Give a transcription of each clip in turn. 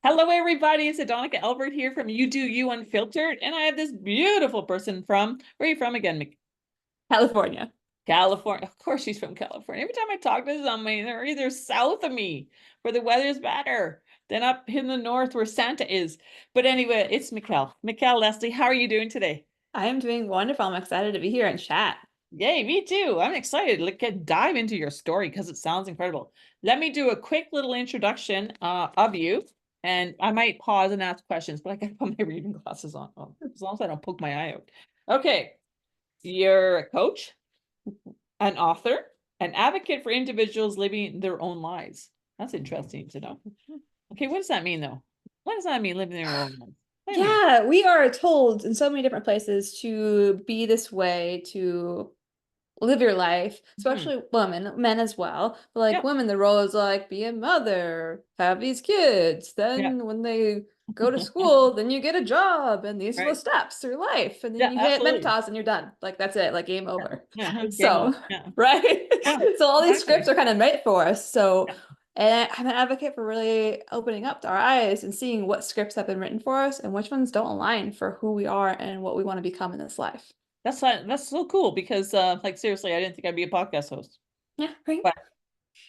Hello, everybody. It's Adonica Albert here from You Do You Unfiltered. And I have this beautiful person from, where are you from again? California. California. Of course, she's from California. Every time I talk to somebody, they're either south of me, where the weather's better, than up in the north where Santa is. But anyway, it's Mikkel Leslie. How are you doing today? I am doing wonderful. I'm excited to be here and chat. Yay, me too. I'm excited. Let's dive into your story because it sounds incredible. Let me do a quick little introduction of you, and I might pause and ask questions, but I gotta put my reading glasses on. Oh, as long as I don't poke my eye out. Okay, you're a coach, an author, an advocate for individuals living their own lives. That's interesting to know. Okay, what does that mean though? What does that mean, living their own lives? What do you mean? Yeah, we are told in so many different places to be this way, to live your life, Mhm. especially women, men as well. But like Yeah, women, the role is like be a mother, have these kids. yeah, Then when they go to school, then you get a job, and these are the right. steps through life. And then Yeah, you hit absolutely. menopause and you're done. Like that's it, like game Yeah, over. yeah, game over. So, Yeah, right? yeah, So all these exactly. scripts are kind of made for us. So Yeah. and I'm an advocate for really opening up our eyes and seeing what scripts have been written for us and which ones don't align for who we are and what we want to become in this life. That's so cool because like seriously, I didn't think I'd be a podcast host. Yeah, right. But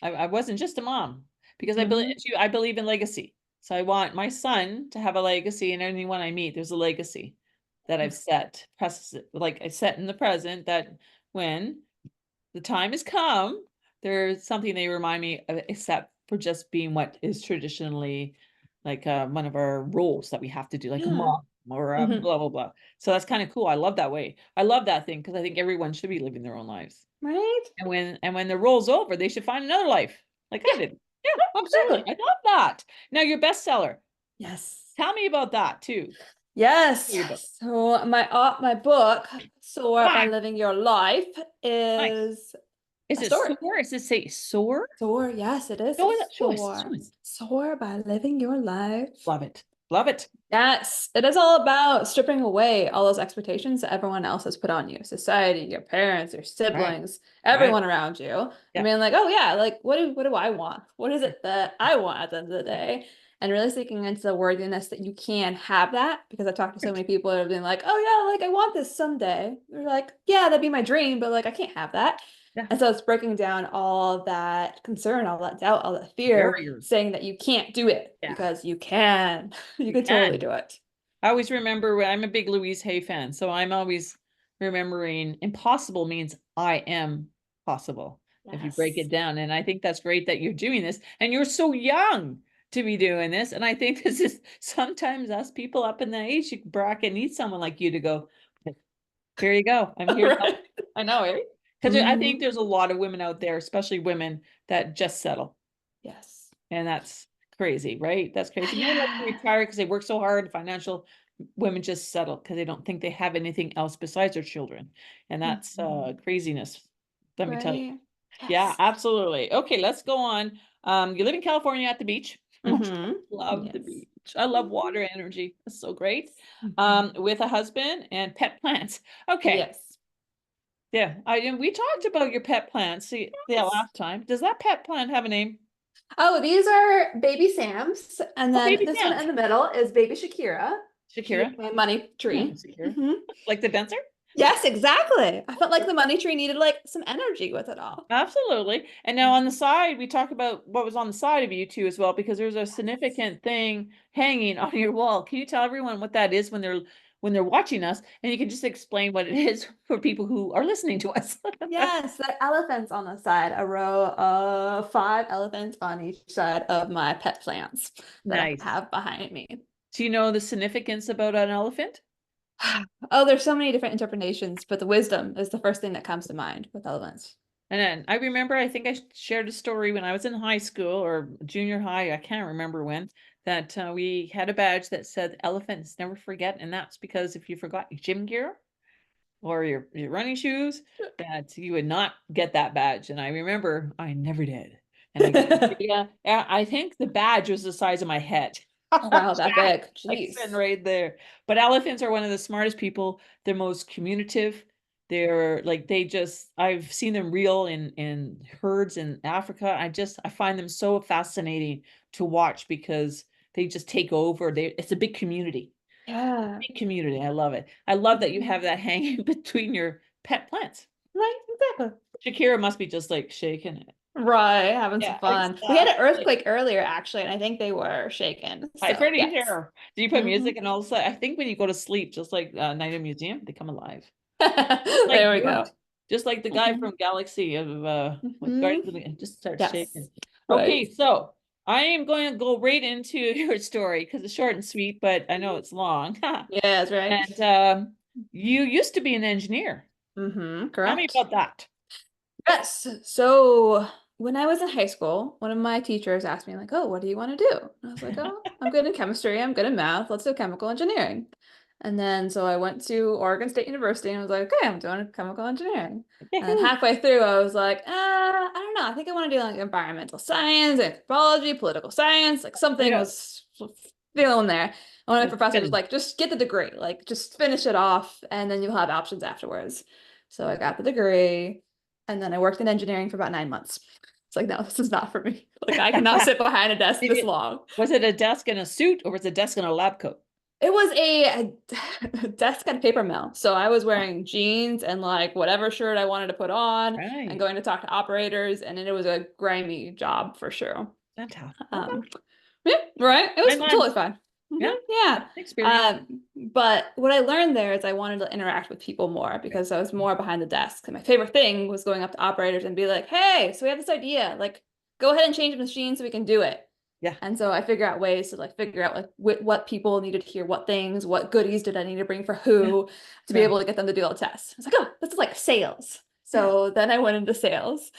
I wasn't just a mom because Hmm. I believe in legacy. So I want my son to have a legacy, and anyone I meet, there's a legacy that I've set, like I set in the present that when the time has come, there's something they remind me of, except for just being what is traditionally like one of our roles that we have to do, like a Yeah. mom or a Hmm. blah blah blah. So that's kind of cool. I love that way. I love that thing because I think everyone should be living their own lives. Right? And when the role's over, they should find another life, like I Yeah, did. Yeah, absolutely. exactly. I love that. Now your bestseller. Yes. Tell me about that too. Yes. Your book. So my book, Soar by Ah, Living Your Life, nice. is Is a it story. sore? Is it say sore? Soar, yes, it is. Show It's it. Show us. Show soar. us. Soar by living your life. Love it. Love it. Yes, it is all about stripping away all those expectations that everyone else has put on you, society, your parents, your Right. siblings, Right. everyone around you. And Yeah. being like, oh yeah, like what do I want? What is it that I want at the end of the day? And really seeking into the worthiness that you can have that. Because I've talked to so Right. many people that have been like, oh yeah, like I want this someday. They're like, yeah, that'd be my dream, but like I can't have that. Yeah. And so it's breaking down all that concern, all that doubt, all that fear, Barriers. saying that you can't do it Yeah. because you can. You You can totally can. do it. I always remember when I'm a big Louise Hay fan, so I'm always remembering impossible means I am possible if you break Yes. it down. And I think that's great that you're doing this and you're so young to be doing this. And I think this is sometimes us people up in the age bracket need someone like you to go, here you go. I'm here to help. Right. I know, eh? Because I think Hmm. there's a lot of women out there, especially women, that just settle. Yes. And that's crazy, right? That's crazy. Men like to Yeah. retire because they work so hard, financial women just settle because they don't think they have anything else besides their children. And that's Mhm. craziness. Let me tell you. Right. Yeah, Yes. absolutely. Okay, let's go on. You live in California at the beach. Hmm. Love the Yes. beach. I love Mhm. water energy. It's so great. Mhm. With a husband and pet plants. Okay. Yes. Yeah. And we talked about your pet plants the Yes. last time. Does that pet plant have a name? Oh, these are baby Sams. And Oh, then baby this one Sam. in the middle is baby Shakira. She's Shakira. my money Yeah, tree. Shakira. Hmm. Like the dancer? Yes, exactly. I felt like the money tree needed like some energy with it all. Absolutely. And now on the side, we talk about what was on the side of you too as well, because there's a Yes. significant thing hanging on your wall. Can you tell everyone what that is when they're watching us? And you can just explain what it is for people who are listening to us. Yes, the elephants on the side, a row of five elephants on each side of my pet plants that I Nice. have behind me. Do you know the significance about an elephant? Oh, there's so many different interpretations, but the wisdom is the first thing that comes to mind with elephants. And then I remember, I think I shared a story when I was in high school or junior high, I can't remember when, that we had a badge that said elephants never forget. And that's because if you forgot your gym gear or your running shoes, that you would not get that badge. And I remember I never did. And I go, yeah, I think the badge was the size of my head. Oh, wow, that Jack, big. like sitting Jeez. right there. But elephants are one of the smartest people. They're most communicative. They're like I've seen them real in herds in Africa. I find them so fascinating to watch because they just take over. It's a big community. Yeah. Big community. I love it. I love that you have that hanging between your pet plants. Right, exactly. Shakira must be just like shaking it. Right, having some Yeah, fun. We had an exactly. earthquake earlier, actually, and I think they were shaken. I So, pretty yes. sure. Do you put music and all of a sudden? I think when you go to sleep, just like Night of Museum, they come alive. Like There we Groot, go. just like the guy Hmm. from Galaxy of with Hmm. Guardians of the it just starts Yes. shaking. Right. Okay, so I am going to go right into your story because it's short and sweet, but I know it's long. Yes, right. And you used to be an engineer. Tell me Correct. about that. Yes. So when I was in high school, one of my teachers asked me, like, oh, what do you want to do? And I was like, oh, I'm good in chemistry. I'm good in math. Let's do chemical engineering. And then so I went to Oregon State University and I was like, okay, I'm doing chemical engineering. And then Yahoo! halfway through, I was like, I don't know. I think I want to do like environmental science, anthropology, political science. Like something Yeah, was feeling there. And one of my it's professors was good. like, just get the degree, like just finish it off, and then you'll have options afterwards. So I got the degree. And then I worked in engineering for about 9 months. It's like, no, this is not for me. Like, I cannot sit behind a desk Did this you, long. was it a desk in a suit or was it a desk in a lab coat? It was a desk at a paper mill. So I was Oh, wearing jeans and like whatever shirt I wanted to put on and right. going to talk to operators. And then it was a grimy job for sure. Fantastic. Okay. Um, yeah, right. It was Nine totally months. fine. Yeah. Yeah. That's an experience. But what I learned there is I wanted to interact with people more because I was more behind the desk. And my favorite thing was going up to operators and be like, hey, so we have this idea. Like, go ahead and change the machine so we can do it. Yeah. And so I figure out ways to like figure out like what people needed to hear, what things, what goodies did I need to bring for Yeah. who to be Yeah. able to get them to do all the tests. I was like, oh, this is like sales. Yeah. So then I went into sales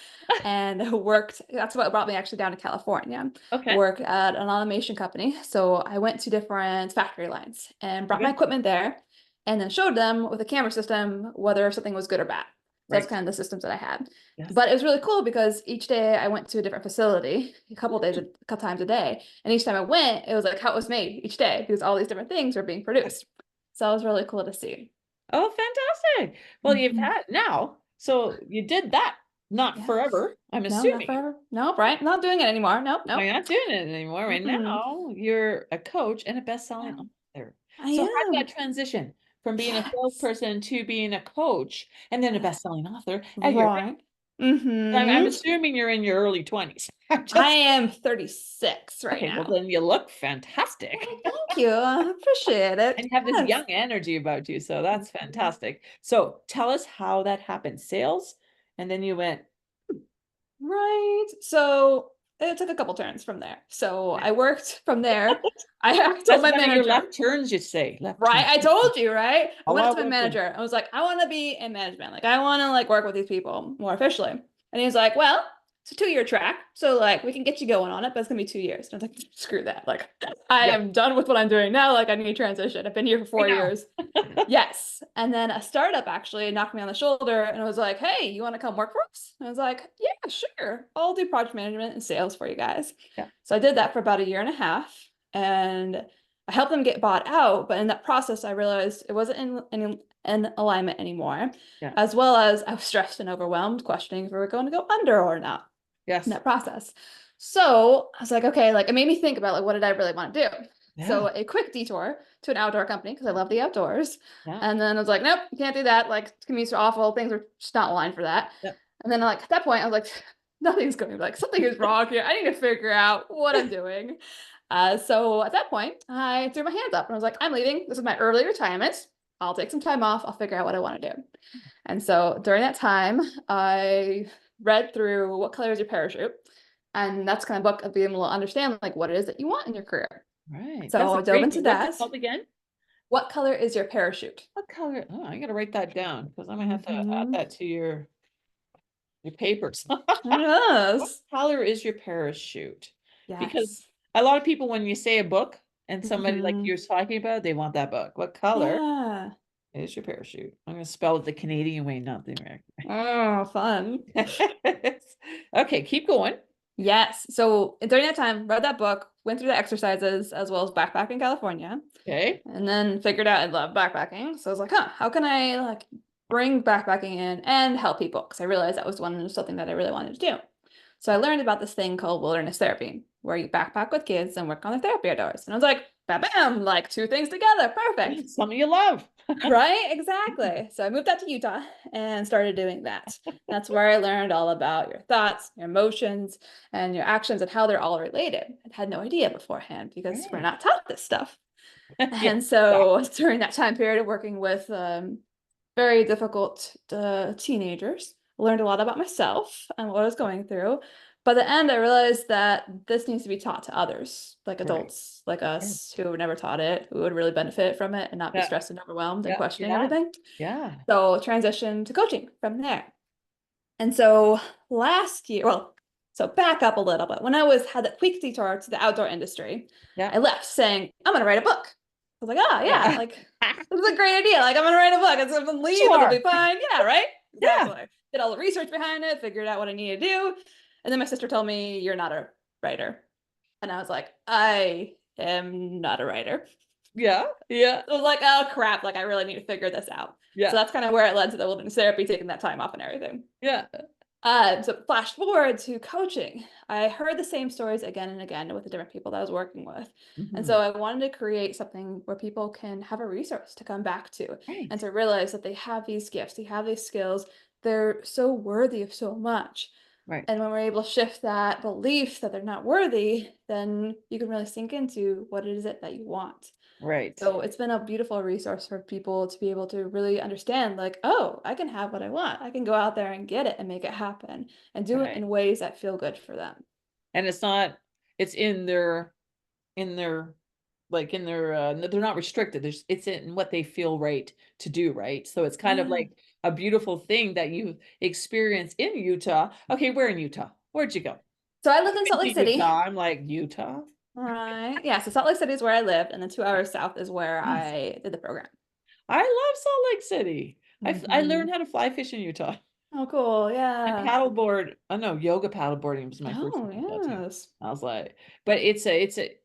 and worked. That's what brought me actually down to California. Okay. Work at an automation company. So I went to different factory lines and brought my Okay. equipment there and then showed them with a camera system whether something was good or bad. So that's Right. kind of the systems that I had. Yes. But it was really cool because each day I went to a different facility, a couple times a day. And each time I went, it was like how it was made each day because all these different things were being produced. So it was really cool to see. Oh, fantastic. Well, you've Mhm. had now. So you did that, not Yes. forever, I'm No, not assuming. forever. Nope, right? Not doing it anymore. Nope, You're nope. not doing it anymore. Right Mm-mm. now, you're a coach and a best-selling Yeah, author. I So how did that am. transition from being a Yes. salesperson to being a coach and then a Yeah. best-selling author at your Right. I'm Mm-hmm. assuming you're in your early 20s. I'm I just am 36 right okay, well now. then you look fantastic. Oh, thank you. I appreciate And it. you have this Yes. young energy about you, so that's Mhm. fantastic. So tell us how that happened. Sales, and then you went, Right. So it took a couple turns from there. So yeah. I worked from there. I told That's my one of your manager, left turns, you say. Left right? turn. I told you, right? I A went up lot to my of left turn. manager. I was like, I want to be in management. Like, I want to like work with these people more officially. And he was like, well, it's a 2-year track. So like we can get you going on it, but it's gonna be 2 years. And I was like, screw that. Like I Yeah, am done with what I'm doing now. Like I need to transition. I've been here for right 4 years. now. Yes. And then a startup actually knocked me on the shoulder and was like, hey, you want to come work for us? And I was like, yeah, sure. I'll do project management and sales for you guys. Yeah, So I did that for about a year and a half and I helped them get bought out. But in that process, I realized it wasn't in alignment anymore, yeah, as well as I was stressed and overwhelmed, questioning if we were going to go under or not in yes, that process. So I was like, okay, like it made me think about like what did I really want to do? yeah, So a quick detour to an outdoor company because I love the outdoors. yeah, And then I was like, nope, you can't do that. Like commutes are awful. Things are just not aligned for that. yeah. And then like at that point, I was like, nothing's going like something is wrong here. I need to figure out what I'm doing. So at that point, I threw my hands up and I was like, I'm leaving. This is my early retirement. I'll take some time off. I'll figure out what I want to do. And so during that time, I read through What Color is Your Parachute? And that's kind of book of being able to understand like what it is that you want in your career. Right. That's So a I dove great into book. What's it that. called again? What color is your parachute? What color? Oh, I gotta write that down because I'm gonna have to add Mm-hmm. that to your papers. What Yes. color is your parachute? Because Yes. a lot of people, when you say a book and somebody like Mm-hmm. you're talking about, they want that book. What color Yeah. is your parachute? I'm gonna spell it the Canadian way, not the American Oh, fun. way. Okay, keep going. Yes. So during that time, read that book, went through the exercises as well as backpack in California, Okay. and then figured out I love backpacking. So I was like, huh, how can I like bring backpacking in and help people? Because I realized that was something that I really wanted to do. So I learned about this thing called wilderness therapy, where you backpack with kids and work on their therapy outdoors. And I was like, bam, bam, like two things together. Perfect. Something you love. Right? Exactly. So I moved out to Utah and started doing that. That's where I learned all about your thoughts, your emotions, and your actions and how they're all related. I had no idea beforehand because we're Right. not taught this stuff. Yeah. And so during that time period of working with very difficult teenagers, I learned a lot about myself and what I was going through. By the end, I realized that this needs to be taught to others, like Right. adults like Yeah. us who were never taught it, who would really benefit from it and not be Yeah. stressed and overwhelmed and Yeah. questioning Yeah. everything. Yeah. So transition to coaching from there. And so last year, well, so back up a little bit. When I had that quick detour to the outdoor industry, Yeah. I left saying, I'm gonna write a book. I was like, oh yeah, Yeah. like this is a great idea. Like I'm gonna write a book. It's gonna leave, it'll be Sure. fine. Yeah, right? Yeah. Exactly. Did all the research behind it, figured out what I needed to do. And then my sister told me, you're not a writer. And I was like, I am not a writer. Yeah. Yeah. So I was like, oh crap, like I really need to figure this out. So Yeah. that's kind of where it led to the wilderness therapy, taking that time off and everything. Yeah. So flash forward to coaching. I heard the same stories again and again with the different people that I was working with. And Mhm. so I wanted to create something where people can have a resource to come back to and Right. to realize that they have these gifts, they have these skills, they're so worthy of so much. Right. And when we're able to shift that belief that they're not worthy, then you can really sink into what it is that you want. Right. So it's been a beautiful resource for people to be able to really understand, like, oh, I can have what I want. I can go out there and get it and make it happen and do it Right. in ways that feel good for them. And it's not, it's in their like in their they're not restricted. It's in what they feel right to do, right? So it's kind of Yeah. like a beautiful thing that you experience in Utah. Okay, where in Utah? Where'd you go? So I lived in Been Salt to Lake City. Utah. I'm like, Utah? All right. Yeah. So Salt Lake City is where I lived, and then 2 hours south is where Yes. I did the program. I love Salt Lake City. I Hmm. learned how to fly fish in Utah. Oh, cool. And Yeah. paddleboard. Oh no, yoga paddleboarding was my first Oh, one I got to. yes. I was like, but it's a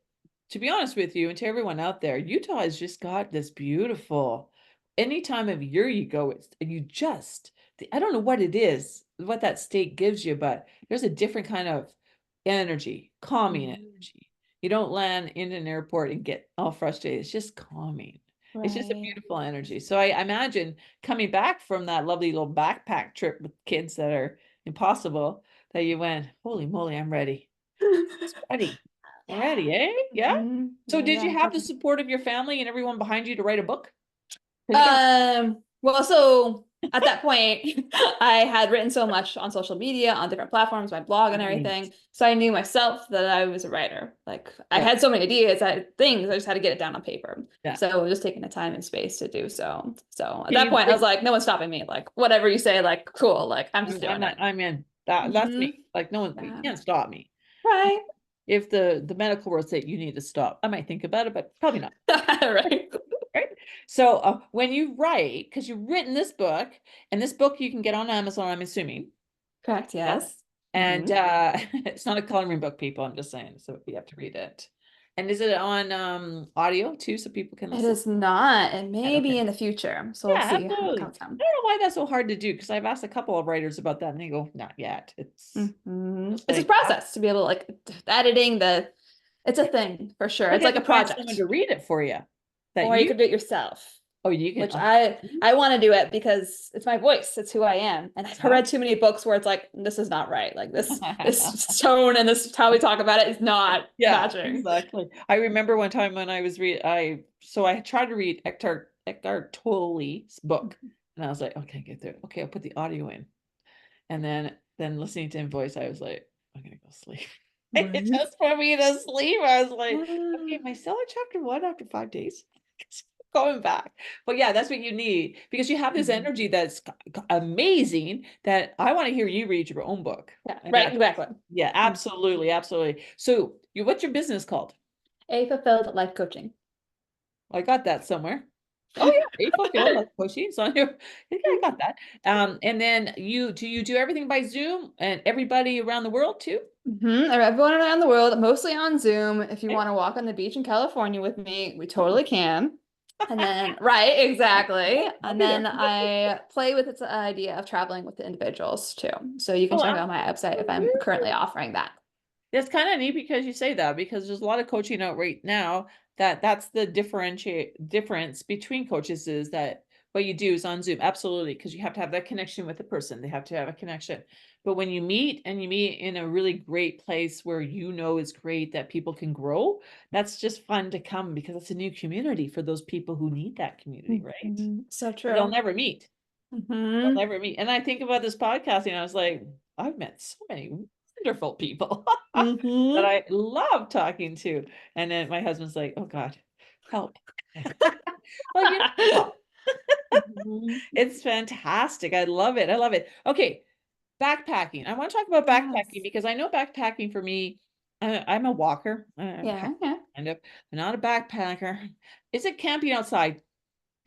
to be honest with you and to everyone out there, Utah has just got this beautiful, any time of year you go, it's you just I don't know what it is, what that state gives you, but there's a different kind of energy, calming Mhm. energy. You don't land in an airport and get all frustrated. It's just calming. It's just a Right. beautiful energy. So I imagine coming back from that lovely little backpack trip with kids that are impossible, that you went, holy moly, I'm ready. It's ready. I'm Yeah. ready, eh? Yeah. So Yeah, did yeah, you have the definitely. support of your family and everyone behind you to write a book? Because you got Well, so at that point, I had written so much on social media, on different platforms, my blog and right. everything. So I knew myself that I was a writer. Like I Right. had so many ideas, I had things, I just had to get it down on paper. Yeah. So it was just taking the time and space to do so. So at Can that you point, I was break like, no one's stopping me. Like whatever you say, like cool, like I'm just I'm doing not it. I'm in. That's Hmm. me. Like no one, you Yeah. can't stop me. Right. If the medical world say you need to stop, I might think about it, but probably not. Right. Right. So when you write, because you've written this book, and this book you can get on Amazon, I'm assuming. Correct. Yeah. Yes. And Hmm. it's not a coloring book, people. I'm just saying, so you have to read it. And is it on audio too, so people can It listen? is not, and Yeah, okay. maybe in the future. So we'll Yeah, see how it absolutely. comes I out. don't know why that's so hard to do because I've asked a couple of writers about that and they go, not yet. It's just It's a like, process to be able to like editing it's a thing for sure. but It's you have like to a find someone project. to read it for you. That Or you you, could do it yourself, oh, you can, which oh, I want to do it because it's my voice. It's who I am. And I've yeah. read too many books where it's like, this is not right. Like this tone and this how we talk about it is not Yeah, matching. exactly. I remember one time when I was I tried to read Eckhart Tolle's book and I was like, okay, get there. Okay, I'll put the audio in. And then listening to him voice, I was like, I'm gonna go sleep. It Right. just put me to sleep. I was like, okay, Yeah. am I still on chapter one after 5 days? Going back. But yeah, that's what you need because you have this Mhm. energy that's amazing that I want to hear you read your own book. Yeah, And right, that's exactly. yeah, Mm. absolutely, absolutely. So you what's your business called? A fulfilled life coaching. I got that somewhere. Oh yeah, April Field, like Pushies on your. Yeah, I got that. And then you do everything by Zoom and everybody around the world too? Everyone around the world, mostly on Zoom. If you Okay. want to walk on the beach in California with me, we totally can. And then, right, exactly. I'll And be there. then I play with its idea of traveling with the individuals too. So you can Oh, check out my website if I'm currently offering that. it's kind of neat because you say that because there's a lot of coaching out right now that's the difference between coaches is that what you do is on Zoom. Absolutely, because you have to have that connection with the person. They have to have a connection. But when you meet and you meet in a really great place where you know is great that people can grow, that's just fun to come because it's a new community for those people who need that community, right? So But they'll true. never meet. They'll Hmm. never meet. And I think about this podcasting, I was like, I've met so many wonderful people that Hmm. I love talking to. And then my husband's like, oh God, help. Well, what? Hmm. It's fantastic. I love it. I love it. Okay, backpacking. I want to talk about backpacking Yes. because I know backpacking for me, I'm a walker, Yeah, yeah. kind of, but not a backpacker. Is it camping outside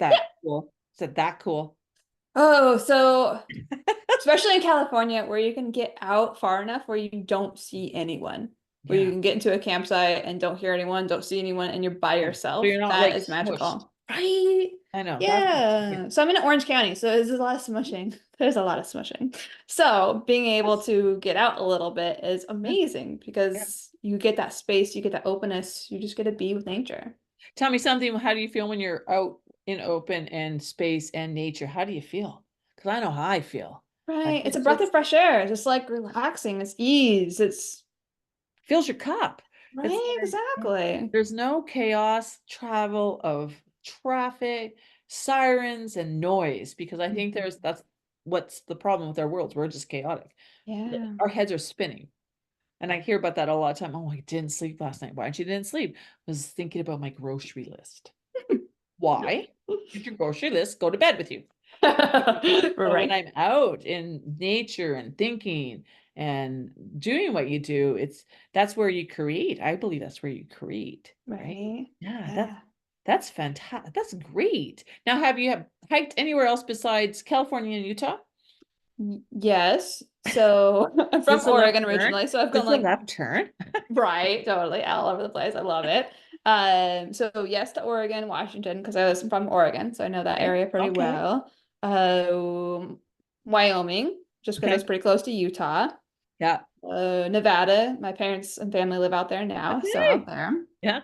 Yeah. that cool? Is it that cool? Oh, so especially in California, where you can get out far enough where you don't see anyone, where you Yeah. can get into a campsite and don't hear anyone, don't see anyone, and you're by Yeah. So yourself. you're not That like is smushed. magical. Right? I know. That's yeah. Yeah. So I'm in Orange County, so there's a lot of smushing. There's a lot of smushing. So being able That's to get out a little bit is yeah. amazing Yeah. because you get that space, you get that openness, you just get to be with nature. Tell me something. How do you feel when you're out in open and space and nature? How do you feel? Because I know how I feel. Like Right. It's a it's breath of just fresh air. It's just like relaxing. It's ease. It's fills your cup. It's right, like exactly. there's no chaos, travel of traffic, sirens, and noise. Because I think Mhm. that's what's the problem with our worlds. We're just chaotic. Yeah. Our heads are spinning. And I hear about that a lot of time. Oh, I didn't sleep last night. Why didn't you didn't sleep? I was thinking about my grocery list. Why? Did your grocery list go to bed with you? So when Right. I'm out in nature and thinking and doing what you do, that's where you create. I believe that's where you create, right? Right. Yeah, Yeah. that's fantastic. That's great. Now, have you have hiked anywhere else besides California and Utah? Yes. So I'm This from a left Oregon turn? originally, so I've gone This a like left turn? right, totally all over the place. I love it. So yes to Oregon, Washington, because I was from Oregon, so I know that Okay. area pretty Okay. well. Wyoming, just because Okay. it's pretty close to Utah. Yeah. Nevada, my parents and family live out there now, so out Okay. there. Yeah.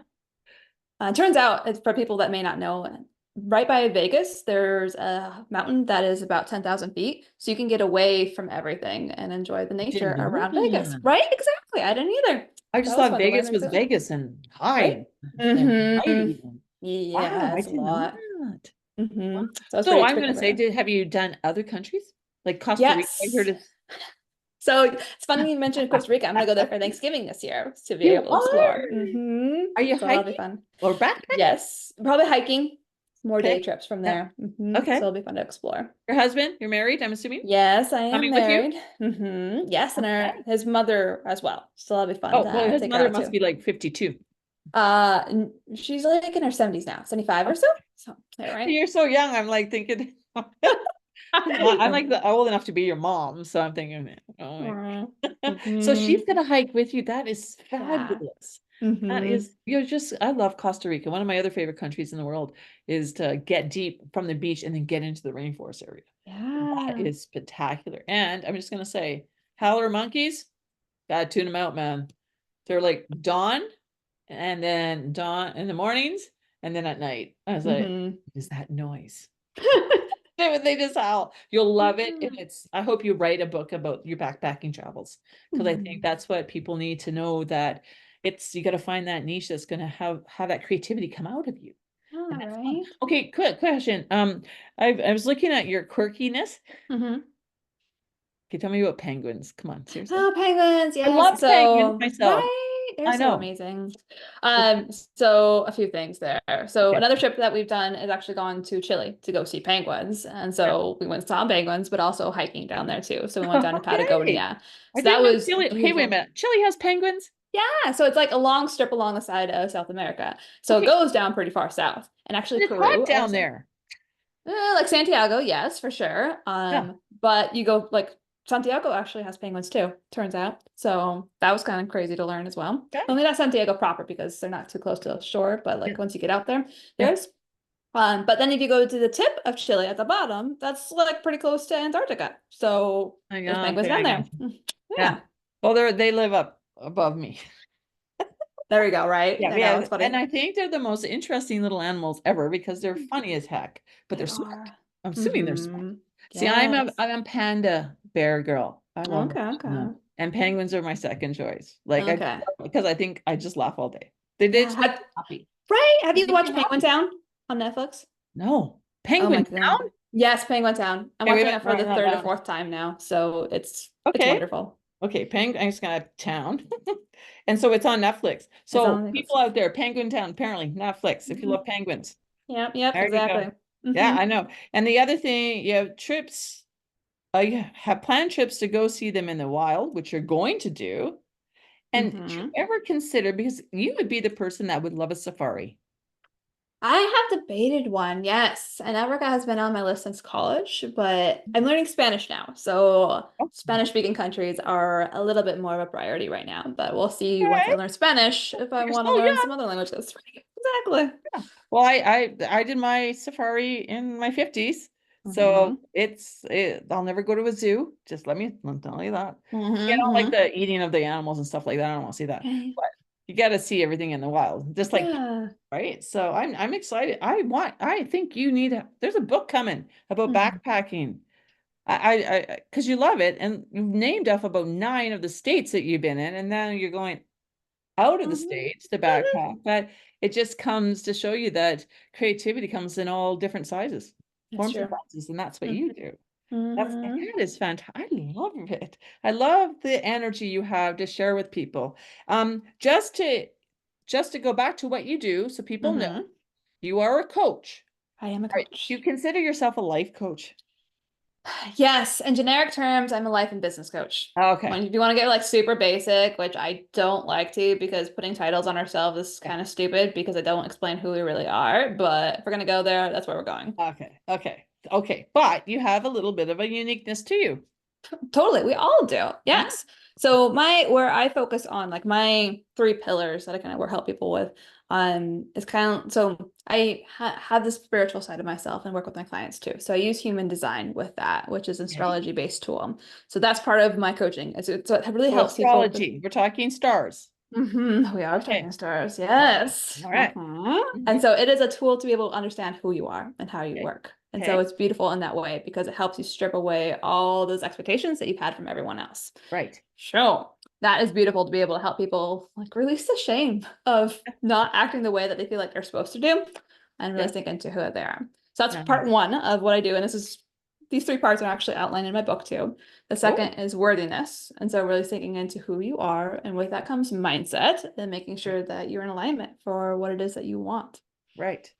Turns out, it's for people that may not know, right by Vegas, there's a mountain that is about 10,000 feet. So you can get away from everything and enjoy the nature Didn't know around Vegas. that. Right? Exactly. I didn't either. I That just was thought fun to learn Vegas there was too. Vegas and Right? high and Mm-hmm. mighty. Yeah, Wow, I it's a didn't know lot. that. Wow. Mm-hmm. So I was So pretty I'm excited going to over say, there. have you done other countries like Costa Rica? I Yes. heard it. So it's funny you mentioned Costa Rica. I'm gonna go there for Thanksgiving this year to be You able to explore. are? Mm-hmm. Are you So that'll be hiking fun. or backpacking? Yes, probably hiking. More Okay. day trips from Yeah. there. Okay. So it'll be fun to explore. Your husband, you're married, I'm assuming, Yes, I am coming with you? married. Yes, and Okay. his mother as well. So that'll be fun Oh, well, to his take her mother out must too. be like 52. She's like in her 70s now, 75 or so. So yeah, right. You're so young. I'm like thinking, I'm like old enough to be your mom. So I'm thinking, oh my. So she's Mm-hmm. gonna hike with you. That is Yeah. fabulous. That Mm-hmm. is, you're just, I love Costa Rica. One of my other favorite countries in the world is to get deep from the beach and then get into the rainforest area. That Yeah. is spectacular. And I'm just gonna say, howler monkeys, gotta tune them out, man. They're like dawn and then dawn in the mornings and then at night. I was like, Mm-hmm. what is that noise? They just howl. You'll love it. And it's, I hope you write a book about your backpacking travels because I think that's what people need to know that it's, you got to find that niche that's going to have that creativity come out of you. And All that's fun. right. Okay, quick question. I was looking at your quirkiness. Mm-hmm. Can you tell me about penguins? Come on, seriously. Oh, penguins, I love yes. penguins So, myself. right, they're I so know. amazing. So a few things there. So Okay. another trip that we've done is actually gone to Chile to go see penguins. And Yeah. so we went and saw penguins, but also hiking down there too. So we went down to Okay. Patagonia. I So that didn't know was Chile. Okay, wait a beautiful. minute. Chile has penguins? Yeah, so it's like a long strip along the side of South America. So it Okay. goes down pretty far south. And actually It's Peru hot down also. there. Like Santiago, yes, for sure. Yeah. But you go like Santiago actually has penguins too, turns out. So that was kind of crazy to learn as well. Okay. Only not Santiago proper because they're not too close to the shore, but Yeah. like once you get out there, Yeah. there's But then if you go to the tip of Chile at the bottom, that's like pretty close to Antarctica. So I there's got, penguins okay, I down there. got you. Yeah. Yeah. Well, they live up above me. There we go, right? Yeah, I know, yeah. it's And funny. I think they're the most interesting little animals ever because they're Mm, funny as heck, but they they're smart. are. I'm assuming they're smart. Mm-hmm. See, I'm a Yes. I'm a panda bear girl. I love Okay, watching okay. them. And penguins are my second choice. Like I Okay. because I think I just laugh all day. They Yeah. just make me happy. Right? Have They you make me watched Penguin happy. Town on Netflix? No. Oh my Penguin God. Town? Yes, Penguin Town. I'm Okay, wait a watching minute, it for writing the that third or down. fourth time now, so it's Okay. wonderful. Okay, Penguin, I'm just gonna have town. And so it's on Netflix. It's So on Netflix. people out there, Penguin Town, apparently Netflix, if you Hmm. love penguins. Yep, yep, There you go. exactly. Yeah, Hmm. I know. And the other thing, you have trips, you have planned trips to go see them in the wild, which you're going to do. And did you Hmm. ever consider, because you would be the person that would love a safari. I have debated one, yes. And Africa has been on my list since college, but I'm learning Spanish now. So Oh, Spanish-speaking countries are a little bit more of a priority right now. But we'll see once I okay. learn Spanish if I You're want to so learn young. some other languages. Exactly. Yeah. Well, I did my safari in my 50s. So Hmm. I'll never go to a zoo. Just let me tell you that. See, I don't like Hmm. the eating of the animals and stuff like that. I don't want to see that. Okay. But you got to see everything in the wild, just like people, Yeah. right? So I'm excited. I think you need there's a book coming about Mhm. backpacking. Because you love it, and you've named off about 9 of the states that you've been in, and now you're going out of the Mhm. States to Mhm. backpack, but it just comes to show you that creativity comes in all different sizes, That's forms and true. sizes, and that's what Mhm. you do. Mhm. That is fantastic. I love it. I love the energy you have to share with people. Just to go back to what you do, so people know Mhm. you are a coach. I am a All right. Do you coach. consider yourself a life coach? Yes, in generic terms, I'm a life and business coach. Okay. When if you want to get like super basic, which I don't like to because putting titles on ourselves is Yeah. kind of stupid because I don't explain who we really are. But if we're gonna go there, that's where we're going. Okay. Okay. Okay. But you have a little bit of a uniqueness to you. Totally, we all do. Yeah. Yes. So my where I focus on like my three pillars that I kind of work help people with is kind of so I have the spiritual side of myself and work with my clients too. So I use human design with that, which is an Okay. astrology based tool. So that's part of my coaching. So it really So helps people. astrology, we're talking stars. We are Okay. talking stars, Okay. yes. All right. And Mhm. so it is a tool to be able to understand who you are and how you Okay. work. And so Okay. it's beautiful in that way because it helps you strip away all those expectations that you've had from everyone else. Right. Sure. That is beautiful to be able to help people like release the shame of not acting the way that they feel like they're supposed to do and really Yeah. sink into who they are. So that's Yeah. part one of what I do. And these three parts are actually outlined in my book too. The second Cool. is worthiness. And so really sinking into who you are. And with that comes mindset and making sure that you're in alignment for what it is that you want. Right.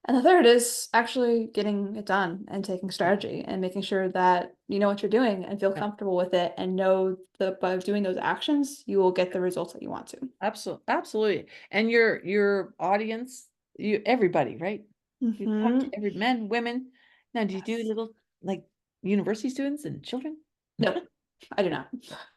And the third is actually getting it done and taking strategy and making sure that you know what you're doing and feel Yeah. comfortable with it and know that by doing those actions, you will get the results that you want to. Absolutely. Absolutely. And your audience, everybody, right? You talk to Hmm. every men, women. Now, do you do Yes. little like university students and children? No, I do not.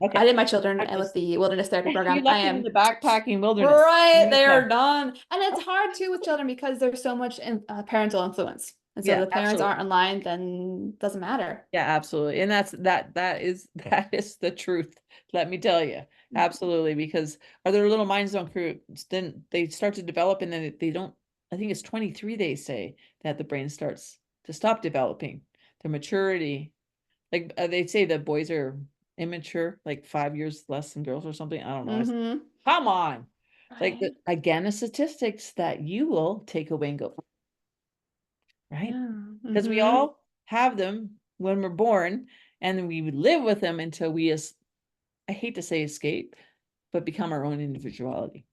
I Okay. did my children I with just the wilderness therapy you program. I left them in am the backpacking wilderness. right. They Okay. are done. And it's hard too with children because there's so much parental influence. And so if Yeah, the parents absolutely. aren't aligned, then it doesn't matter. Yeah, absolutely. And that is that is the truth. Let me tell you. Absolutely. Because are their little minds don't crew, then they start to develop and then they don't, I think it's 23, they say that the brain starts to stop developing their maturity. Like they say that boys are immature, like 5 years less than girls or something. I don't know. Hmm. Come on. Like Right. again, the statistics that you will take away and go, right? Yeah. Because we Hmm. all have them when we're born and then we live with them until I hate to say escape, but become our own individuality.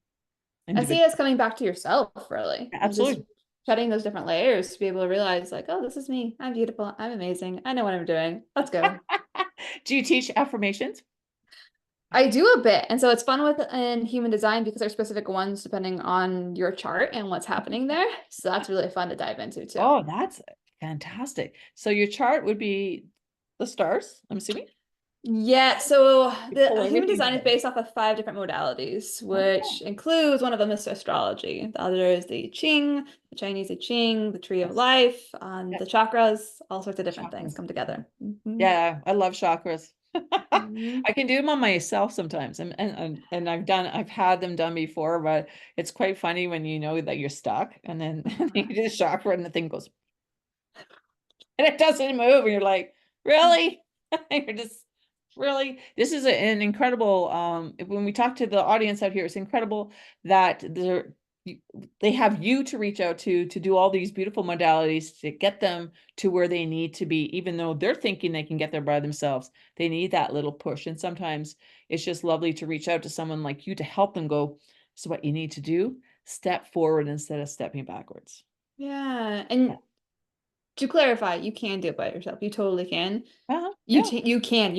I see Individual. it as coming back to yourself, really, and just Absolutely. shedding those different layers to be able to realize, like, oh, this is me. I'm beautiful. I'm amazing. I know what I'm doing. Let's go. Do you teach affirmations? I do a bit. And so it's fun with in human design because there's specific ones depending on your chart and what's happening there. So that's really fun to dive into too. Oh, that's fantastic. So your chart would be the stars, I'm assuming? Yeah, so You the pull human everything design is together. based off of 5 different modalities, Okay. which includes one of them is astrology. The other is the Qing, the Chinese I Ching, the Tree of Yes. Life, Yeah. the chakras, all sorts of different things Chakras. come together. Yeah, I love chakras. Mhm. I can do them on myself sometimes, and I've had them done before, but it's quite funny when you know that you're stuck, and then you do the chakra, and the thing goes, and it doesn't move, and you're like, really? You're just really. This is an incredible. When we talk to the audience out here, it's incredible that they have you to reach out to do all these beautiful modalities to get them to where they need to be, even though they're thinking they can get there by themselves. They need that little push, and sometimes it's just lovely to reach out to someone like you to help them go. So what you need to do, step forward instead of stepping backwards. Yeah, Yeah. and to clarify, you can do it by yourself. You totally can. Yeah. You can,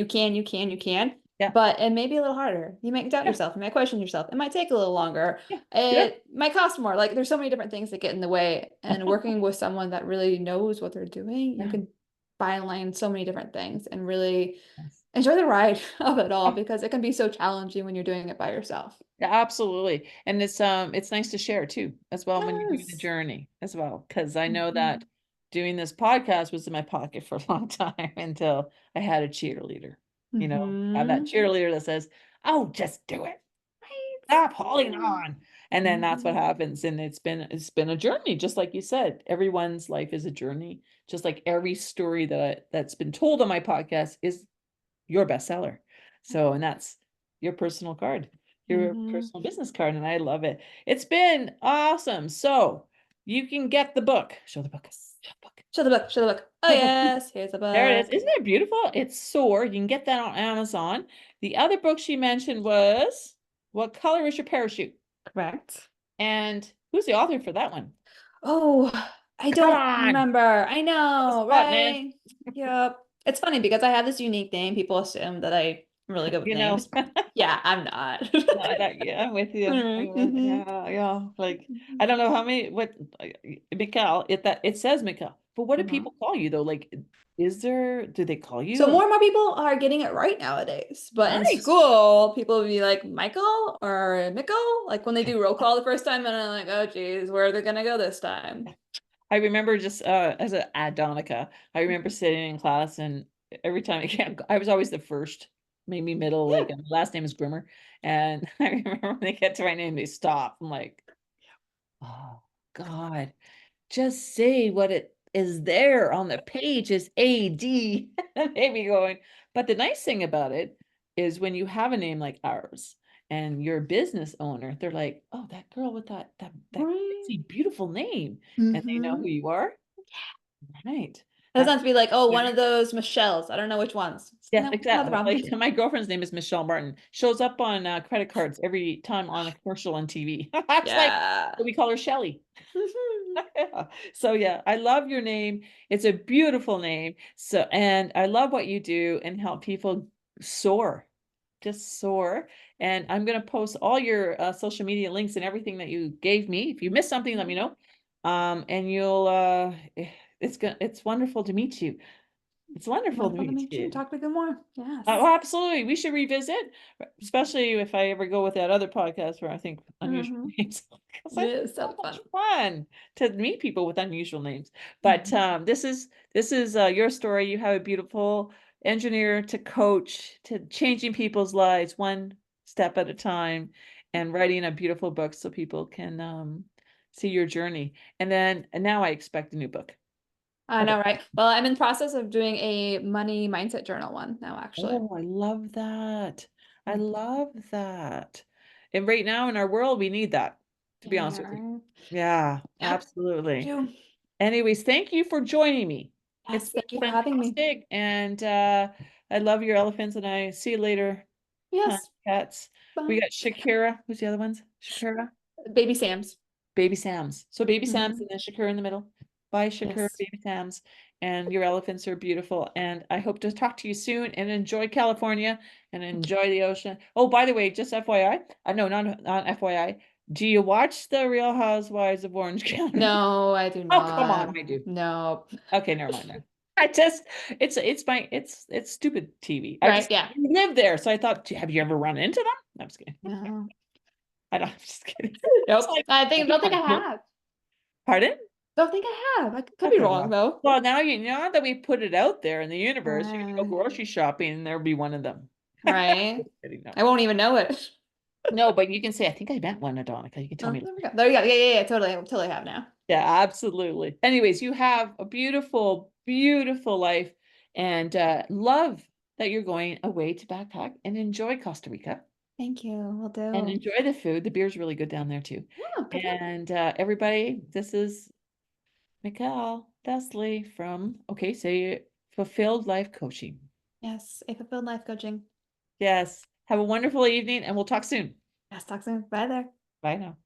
Yeah. but it may be a little harder. You might doubt Yeah. yourself. You might question yourself. It might take a little longer. Yeah. Yeah. It might cost more. Like there's so many different things that get in the way. And working with someone that really knows what they're doing, you Yeah. can byline so many different things and really Yes. enjoy the ride of it all Yeah. because it can be so challenging when you're doing it by yourself. Yeah, absolutely. And it's nice to share too, as well when you do the Yes. journey as well. Because I know that Mhm. doing this podcast was in my pocket for a long time until I had a cheerleader. You know, I have that Mhm. cheerleader that says, "Oh, just do it. Right. Stop holding Yeah. on." And then that's what Mhm. happens. And it's been a journey, just like you said. Everyone's life is a journey, just like every story that's been told on my podcast is your bestseller. So, and that's your personal card, your Mhm. personal business card, and I love it. It's been awesome. So you can get the book. Show the book. Show the book. Show the book. Show the book. Oh, Show the book. yes. Here's the There it is. book. Isn't it beautiful? It's Soar. You can get that on Amazon. The other book she mentioned was What Color is Your Parachute? Correct. And who's the author for that one? Oh, I Come don't on. remember. I On the know, spot, man. right? Yep. It's funny because I have this unique name. People assume that I'm really good with You know. names. Yeah, I'm not. No, that yeah, I'm with you. Mhm. Yeah, yeah. Like I don't know how many what Mikkel, it says Mikkel. But what do Mhm. people call you though? Like do they call So you? more and more people are getting it right nowadays. But in Nice. school, people would be like Michael or Mikkel, like when they do roll call the first time, and I'm like, oh geez, where are they gonna go this time? I remember just as a Adonica, I remember sitting in class and every time I was always the first, maybe middle, like Yeah. and my last name is Grimmer. And I remember when they get to my name, they stop. I'm like, oh God. Just say what it is there on the page is AD. Maybe going. But the nice thing about it is when you have a name like ours and you're a business owner, they're like, oh, that girl with that Right. crazy beautiful name. And they know who Mm-hmm. you are. Right. It doesn't That's have to be like, oh, one of those Michelles. I don't know which ones. yes, No, not the exactly. problem. Like my girlfriend's name is Michelle Martin. Shows up on credit cards every time on a commercial on TV. That's like Yeah. we call her Shelly. Yeah. So yeah, I love your name. It's a beautiful name. So and I love what you do and help people soar. Just soar. And I'm going to post all your social media links and everything that you gave me. If you missed something, let me know. And you'll it's wonderful to meet you. It's wonderful to Wonderful to meet meet you. you. Talk to you more. Yes. Oh, absolutely. We should revisit, especially if I ever go with that other podcast where I think unusual Mm-hmm. names, because it's Yes, so that'd be much fun. fun to meet people with unusual names. But Mhm. this is your story. You have a beautiful engineer to coach to changing people's lives one step at a time, and writing a beautiful book so people can see your journey. And now I expect a new book. I know, right? Well, I'm in the process of doing a money mindset journal one now, actually. Oh, I love that. I Mhm. love that. And right now in our world, we need that, to be honest with you. Yeah. Yeah, Yep. absolutely. Do. Anyways, thank you for joining me. It's Yes, been thank you for having me. fantastic. And I love your elephants and I see you later, Yes. cats. We Bye. got Shakira. Who's the other ones? Shakira? Baby Sam's. Baby Sam's. So Baby Sam's Hmm. and then Shakur in the middle. Bye, Shakur, Yes. Baby Sam's. And your elephants are beautiful. And I hope to talk to you soon and enjoy California and enjoy the ocean. Oh, by the way, just FYI. No, not FYI. Do you watch the Real Housewives of Orange County? No, I do Oh, come on, not. I do. No. Okay, never mind then. I just it's stupid TV. I Right, just yeah. live there, so I thought, have you ever run into them? No, I'm just kidding. No. I don't. I'm just kidding. It's Nope. like, I think don't think I have. pardon? Don't think I have. I could be Okay, wrong well, though. now now that we put it out there in the universe, you can go Uh, grocery shopping, and there'll be one of them. right. Just kidding, no. I won't even know it. No, but you can say, I think I met one, Adonica. You can tell Oh, me. there we go. There you go. Yeah, yeah, yeah. Totally. I totally have now. Yeah, absolutely. Anyways, you have a beautiful, beautiful life, and love that you're going away to backpack and enjoy Costa Rica Thank you. Will and do. enjoy the food. The beer's really good down there too. Oh, good luck. And everybody, this is Mikkel Leslie from, okay, say Fulfilled Life Coaching. Yes, a fulfilled life coaching. Yes. Have a wonderful evening, and we'll talk soon. Yes, talk soon. Bye there. Bye now.